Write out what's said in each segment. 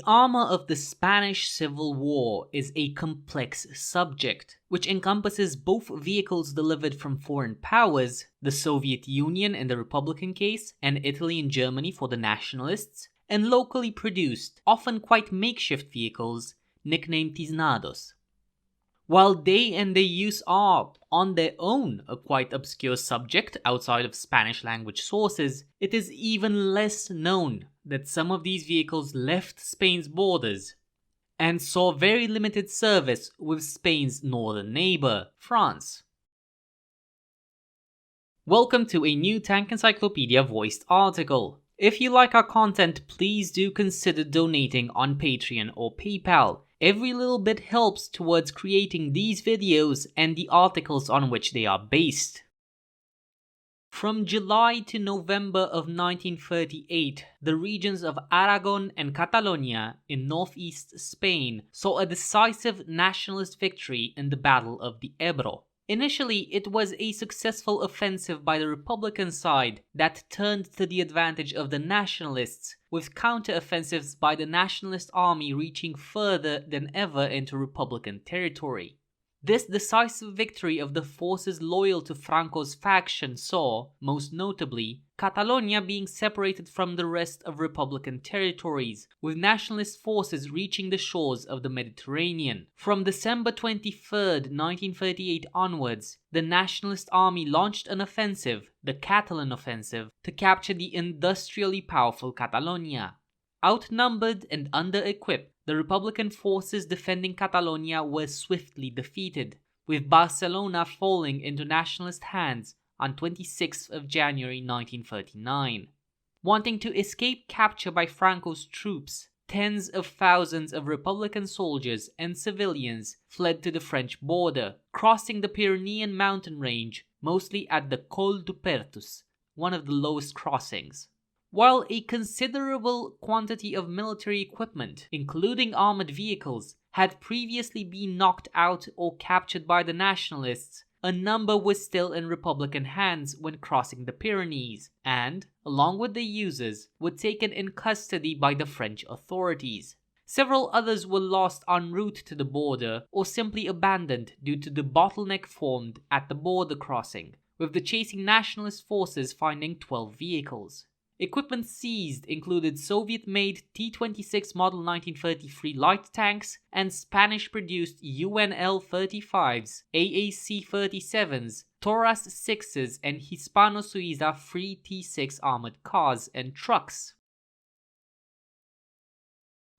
The armor of the Spanish Civil War is a complex subject, which encompasses both vehicles delivered from foreign powers, the Soviet Union in the Republican case, and Italy and Germany for the Nationalists, and locally produced, often quite makeshift vehicles, nicknamed tiznados. While they and their use are, on their own, a quite obscure subject outside of Spanish language sources, it is even less known that some of these vehicles left Spain's borders and saw very limited service with Spain's northern neighbour, France. Welcome to a new Tank Encyclopedia voiced article. If you like our content, please do consider donating on Patreon or PayPal. Every little bit helps towards creating these videos and the articles on which they are based. From July to November of 1938, the regions of Aragon and Catalonia in northeast Spain saw a decisive nationalist victory in the Battle of the Ebro. Initially, it was a successful offensive by the Republican side that turned to the advantage of the Nationalists, with counter-offensives by the Nationalist army reaching further than ever into Republican territory. This decisive victory of the forces loyal to Franco's faction saw, most notably, Catalonia being separated from the rest of Republican territories, with nationalist forces reaching the shores of the Mediterranean. From December 23, 1938 onwards, the Nationalist army launched an offensive, the Catalan Offensive, to capture the industrially powerful Catalonia. Outnumbered and under-equipped, the Republican forces defending Catalonia were swiftly defeated, with Barcelona falling into Nationalist hands on 26th of January 1939. Wanting to escape capture by Franco's troops, tens of thousands of Republican soldiers and civilians fled to the French border, crossing the Pyrenean mountain range, mostly at the Col du Pertus, one of the lowest crossings. While a considerable quantity of military equipment, including armored vehicles, had previously been knocked out or captured by the Nationalists, a number was still in Republican hands when crossing the Pyrenees and, along with their users, were taken in custody by the French authorities. Several others were lost en route to the border or simply abandoned due to the bottleneck formed at the border crossing, with the chasing Nationalist forces finding 12 vehicles. Equipment seized included Soviet-made T-26 Model 1933 light tanks and Spanish-produced UNL-35s, AAC-37s, Taurus 6s and Hispano-Suiza free T6 armored cars and trucks.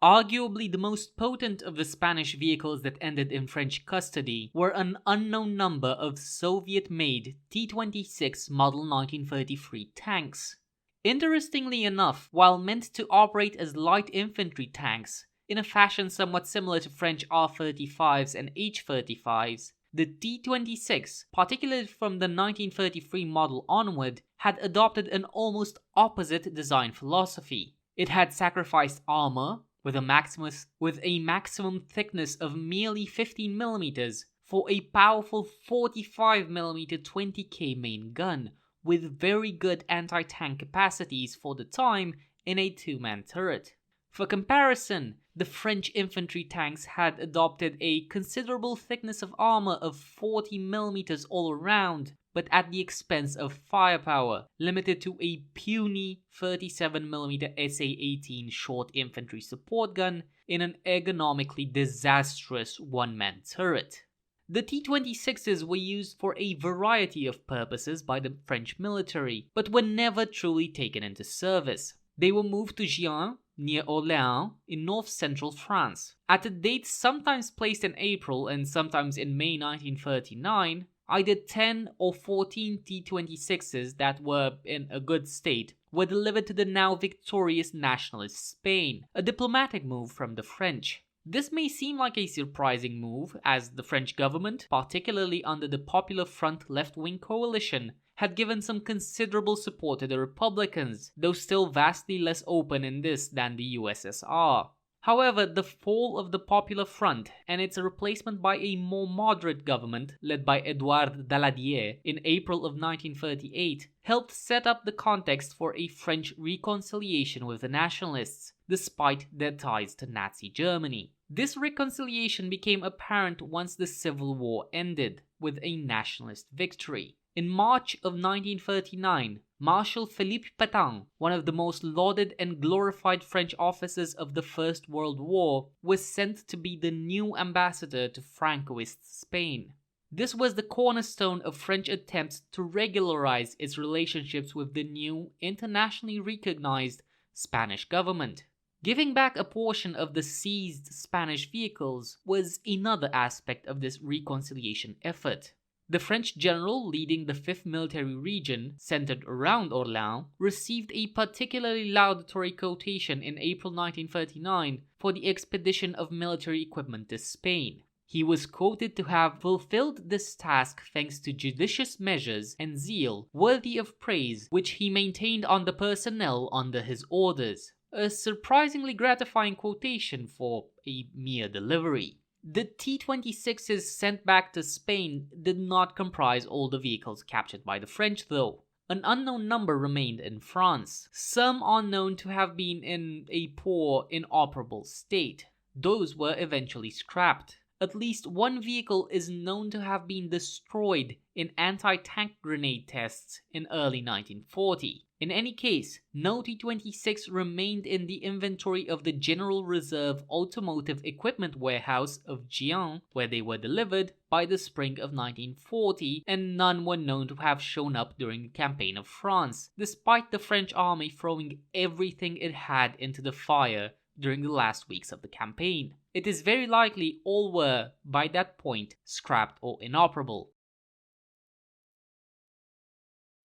Arguably the most potent of the Spanish vehicles that ended in French custody were an unknown number of Soviet-made T-26 Model 1933 tanks. Interestingly enough, while meant to operate as light infantry tanks, in a fashion somewhat similar to French R-35s and H-35s, the T-26, particularly from the 1933 model onward, had adopted an almost opposite design philosophy. It had sacrificed armor, with a maximum thickness of merely 15mm, for a powerful 45mm 20K main gun, with very good anti-tank capacities for the time in a two-man turret. For comparison, the French infantry tanks had adopted a considerable thickness of armor of 40mm all around, but at the expense of firepower, limited to a puny 37mm SA-18 short infantry support gun in an ergonomically disastrous one-man turret. The T-26s were used for a variety of purposes by the French military, but were never truly taken into service. They were moved to Gien, near Orléans, in north-central France. At a date sometimes placed in April and sometimes in May 1939, either 10 or 14 T-26s that were in a good state were delivered to the now victorious Nationalist Spain, a diplomatic move from the French. This may seem like a surprising move, as the French government, particularly under the Popular Front left-wing coalition, had given some considerable support to the Republicans, though still vastly less open in this than the USSR. However, the fall of the Popular Front and its replacement by a more moderate government led by Édouard Daladier in April of 1938 helped set up the context for a French reconciliation with the Nationalists, despite their ties to Nazi Germany. This reconciliation became apparent once the Civil War ended, with a nationalist victory. In March of 1939, Marshal Philippe Pétain, one of the most lauded and glorified French officers of the First World War, was sent to be the new ambassador to Francoist Spain. This was the cornerstone of French attempts to regularize its relationships with the new, internationally recognized Spanish government. Giving back a portion of the seized Spanish vehicles was another aspect of this reconciliation effort. The French general leading the 5th Military Region, centered around Orléans, received a particularly laudatory quotation in April 1939 for the expedition of military equipment to Spain. He was quoted to have fulfilled this task thanks to judicious measures and zeal worthy of praise which he maintained on the personnel under his orders. A surprisingly gratifying quotation for a mere delivery. The T-26s sent back to Spain did not comprise all the vehicles captured by the French though. An unknown number remained in France. Some are known to have been in a poor, inoperable state. Those were eventually scrapped. At least one vehicle is known to have been destroyed in anti-tank grenade tests in early 1940. In any case, no T-26 remained in the inventory of the General Reserve Automotive Equipment Warehouse of Gien, where they were delivered, by the spring of 1940, and none were known to have shown up during the campaign of France, despite the French army throwing everything it had into the fire during the last weeks of the campaign. It is very likely all were, by that point, scrapped or inoperable.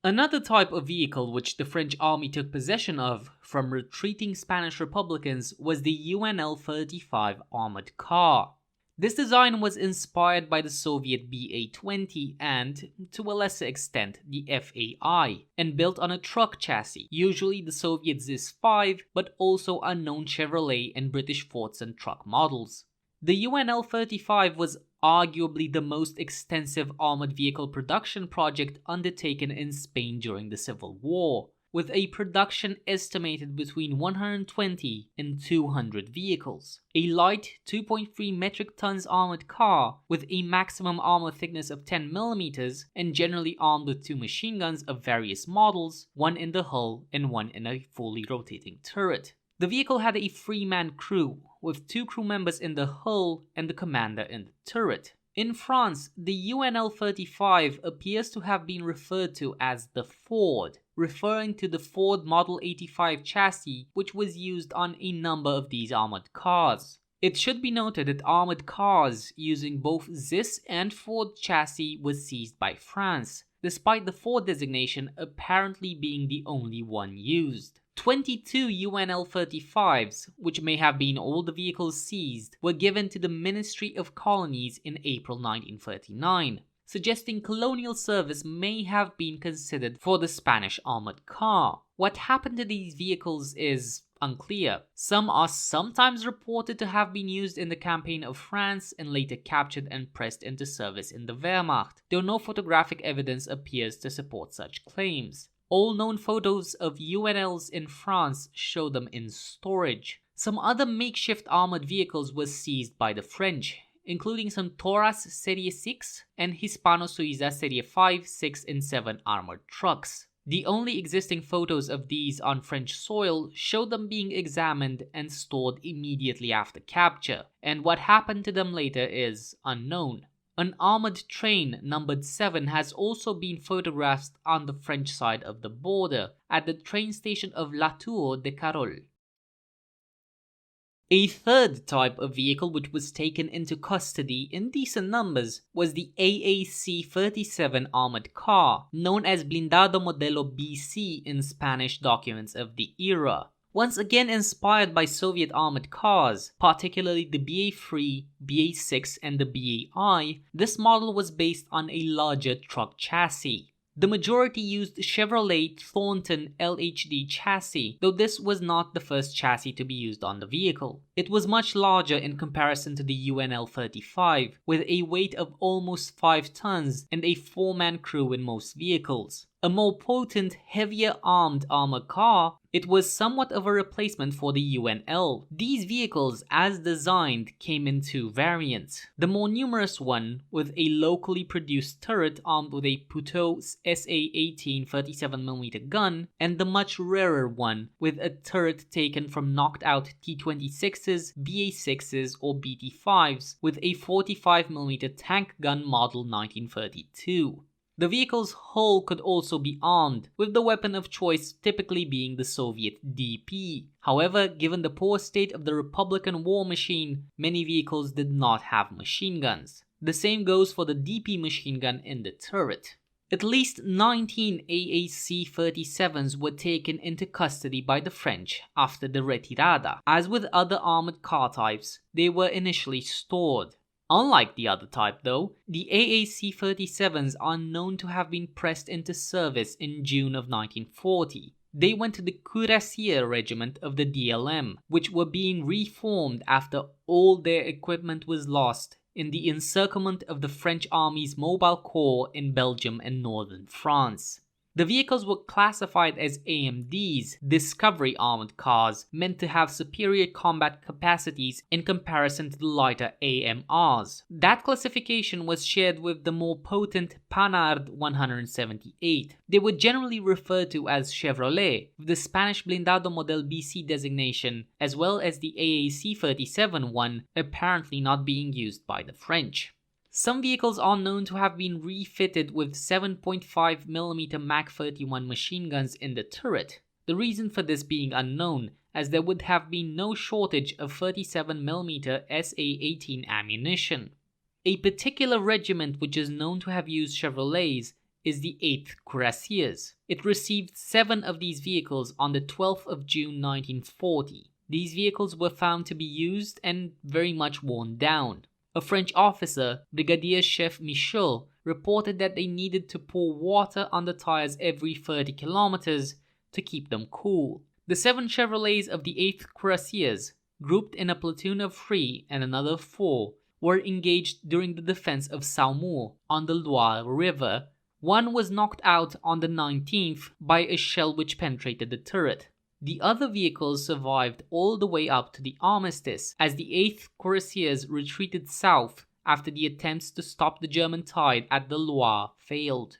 Another type of vehicle which the French army took possession of from retreating Spanish Republicans was the UNL-35 armored car. This design was inspired by the Soviet BA-20 and, to a lesser extent, the FAI, and built on a truck chassis, usually the Soviet ZIS-5, but also unknown Chevrolet and British Fordson truck models. The UNL-35 was arguably the most extensive armored vehicle production project undertaken in Spain during the Civil War, with a production estimated between 120 and 200 vehicles. A light 2.3 metric tons armored car with a maximum armor thickness of 10 mm and generally armed with 2 machine guns of various models, one in the hull and one in a fully rotating turret. The vehicle had a 3-man crew, with 2 crew members in the hull and the commander in the turret. In France, the UNL-35 appears to have been referred to as the Ford, referring to the Ford Model 85 chassis which was used on a number of these armored cars. It should be noted that armored cars using both ZIS and Ford chassis was seized by France, despite the Ford designation apparently being the only one used. 22 UNL-35s, which may have been all the vehicles seized, were given to the Ministry of Colonies in April 1939, suggesting colonial service may have been considered for the Spanish armored car. What happened to these vehicles is unclear. Some are sometimes reported to have been used in the campaign of France and later captured and pressed into service in the Wehrmacht, though no photographic evidence appears to support such claims. All known photos of UNLs in France show them in storage. Some other makeshift armored vehicles were seized by the French, including some Taurus Serie 6 and Hispano-Suiza Serie 5, 6 and 7 armored trucks. The only existing photos of these on French soil show them being examined and stored immediately after capture, and what happened to them later is unknown. An armored train numbered 7 has also been photographed on the French side of the border at the train station of La Tour de Carol. A third type of vehicle which was taken into custody in decent numbers was the AAC-37 armored car, known as Blindado Modelo BC in Spanish documents of the era. Once again inspired by Soviet armored cars, particularly the BA-3, BA-6 and the BA-I, this model was based on a larger truck chassis. The majority used Chevrolet Thornton LHD chassis, though this was not the first chassis to be used on the vehicle. It was much larger in comparison to the UNL-35, with a weight of almost 5 tons and a 4-man crew in most vehicles. A more potent, heavier armed armored car, it was somewhat of a replacement for the UNL. These vehicles, as designed, came in 2 variants. The more numerous one, with a locally produced turret armed with a Tout SA-18 37mm gun, and the much rarer one, with a turret taken from knocked out T-26s, BA-6s or BT-5s, with a 45mm tank gun model 1932. The vehicle's hull could also be armed, with the weapon of choice typically being the Soviet DP. However, given the poor state of the Republican war machine, many vehicles did not have machine guns. The same goes for the DP machine gun in the turret. At least 19 AAC-37s were taken into custody by the French after the retirada. As with other armored car types, they were initially stored. Unlike the other type though, the AAC-37s are known to have been pressed into service in June of 1940. They went to the Cuirassier regiment of the DLM, which were being reformed after all their equipment was lost in the encirclement of the French Army's Mobile Corps in Belgium and northern France. The vehicles were classified as AMDs, Discovery Armored Cars, meant to have superior combat capacities in comparison to the lighter AMRs. That classification was shared with the more potent Panhard 178. They were generally referred to as Chevrolet, with the Spanish Blindado Model BC designation, as well as the AAC-37 one apparently not being used by the French. Some vehicles are known to have been refitted with 7.5mm Mak-31 machine guns in the turret, the reason for this being unknown, as there would have been no shortage of 37mm SA-18 ammunition. A particular regiment which is known to have used Chevrolets is the 8th Cuirassiers. It received 7 of these vehicles on the 12th of June 1940. These vehicles were found to be used and very much worn down. A French officer, Brigadier Chef Michaud, reported that they needed to pour water on the tires every 30 kilometers to keep them cool. The 7 Chevrolets of the 8th Cuirassiers, grouped in a platoon of 3 and another 4, were engaged during the defense of Saumur on the Loire River. One was knocked out on the 19th by a shell which penetrated the turret. The other vehicles survived all the way up to the armistice, as the 8th Cuirassiers retreated south after the attempts to stop the German tide at the Loire failed.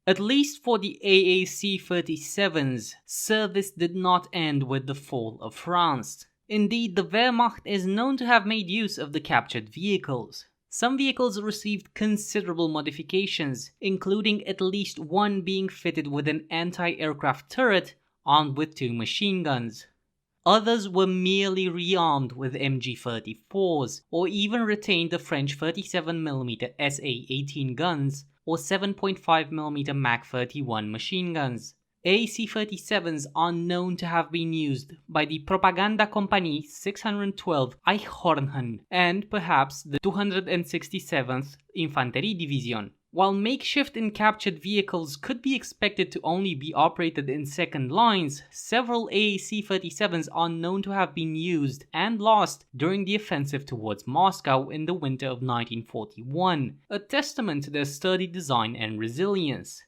At least for the AAC-37s, service did not end with the fall of France. Indeed, the Wehrmacht is known to have made use of the captured vehicles. Some vehicles received considerable modifications, including at least one being fitted with an anti-aircraft turret armed with 2 machine guns. Others were merely rearmed with MG-34s, or even retained the French 37mm SA-18 guns or 7.5mm Mak-31 machine guns. AC-37s are known to have been used by the Propaganda Compagnie 612 Eichhorn and perhaps the 267th Infanterie Division. While makeshift and captured vehicles could be expected to only be operated in second lines, several AAC-37s are known to have been used and lost during the offensive towards Moscow in the winter of 1941, a testament to their sturdy design and resilience.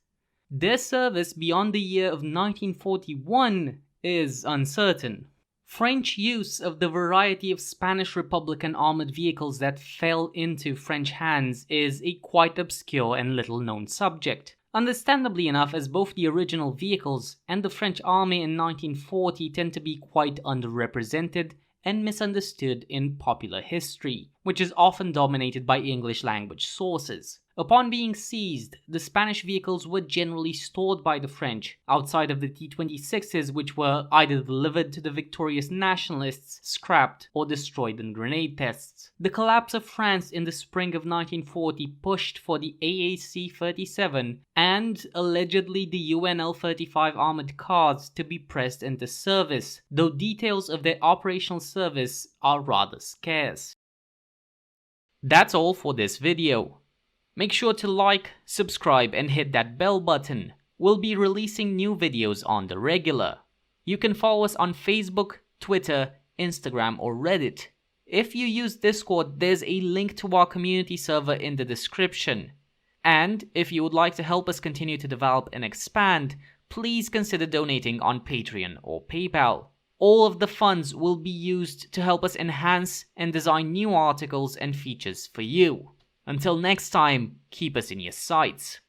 Their service beyond the year of 1941 is uncertain. French use of the variety of Spanish Republican armored vehicles that fell into French hands is a quite obscure and little known subject. Understandably enough, as both the original vehicles and the French army in 1940 tend to be quite underrepresented and misunderstood in popular history, which is often dominated by English language sources. Upon being seized, the Spanish vehicles were generally stored by the French, outside of the T-26s, which were either delivered to the victorious Nationalists, scrapped, or destroyed in grenade tests. The collapse of France in the spring of 1940 pushed for the AAC-37 and, allegedly, the UNL-35 armored cars to be pressed into service, though details of their operational service are rather scarce. That's all for this video. Make sure to like, subscribe, and hit that bell button. We'll be releasing new videos on the regular. You can follow us on Facebook, Twitter, Instagram, or Reddit. If you use Discord, there's a link to our community server in the description. And if you would like to help us continue to develop and expand, please consider donating on Patreon or PayPal. All of the funds will be used to help us enhance and design new articles and features for you. Until next time, keep us in your sights.